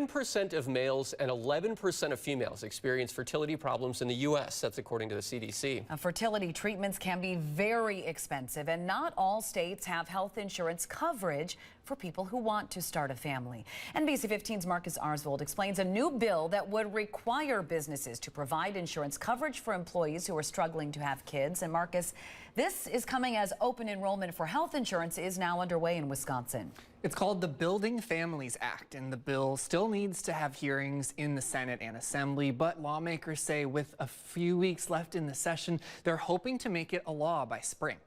9% of males and 11% of females experience fertility problems in the U.S. That's according to the CDC. Fertility treatments can be very expensive, and not all states have health insurance coverage for people who want to start a family. NBC 15's Marcus Arsvold explains a new bill that would require businesses to provide insurance coverage for employees who are struggling to have kids. And Marcus, this is coming as open enrollment for health insurance is now underway in Wisconsin. It's called the Building Families Act, and the bill still needs to have hearings in the Senate and Assembly, but lawmakers say with a few weeks left in the session, they're hoping to make it a law by spring.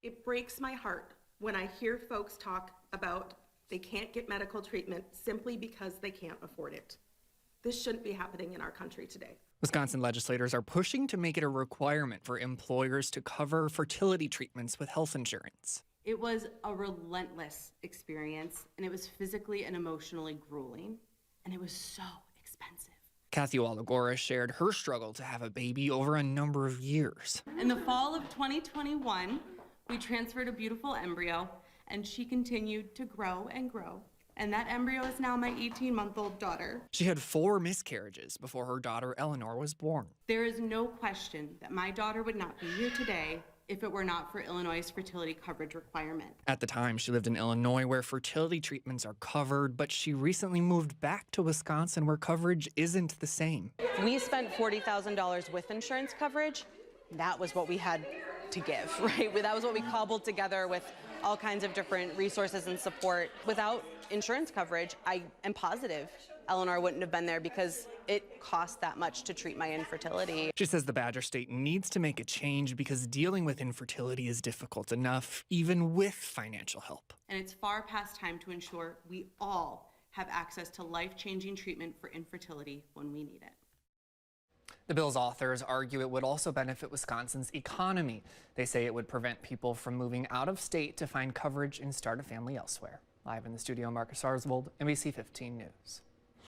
It breaks my heart when I hear folks talk about they can't get medical treatment simply because they can't afford it. This shouldn't be happening in our country today. Wisconsin legislators are pushing to make it a requirement for employers to cover fertility treatments with health insurance. It was a relentless experience, and it was physically and emotionally grueling, and it was so expensive. Kathy Walagora shared her struggle to have a baby over a number of years. In the fall of 2021, we transferred a beautiful embryo, and she continued to grow and grow. And that embryo is now my 18-month-old daughter. She had 4 miscarriages before her daughter Eleanor was born. There is no question that my daughter would not be here today if it were not for Illinois' fertility coverage requirement. At the time, she lived in Illinois where fertility treatments are covered, but she recently moved back to Wisconsin where coverage isn't the same. We spent $40,000 with insurance coverage. That was what we had to give, right? That was what we cobbled together with all kinds of different resources and support. Without insurance coverage, I am positive Eleanor wouldn't have been there because it cost that much to treat my infertility. She says the Badger State needs to make a change because dealing with infertility is difficult enough, even with financial help. And it's far past time to ensure we all have access to life-changing treatment for infertility when we need it. The bill's authors argue it would also benefit Wisconsin's economy. They say it would prevent people from moving out of state to find coverage and start a family elsewhere. Live in the studio, Marcus Arsvold, NBC 15 News.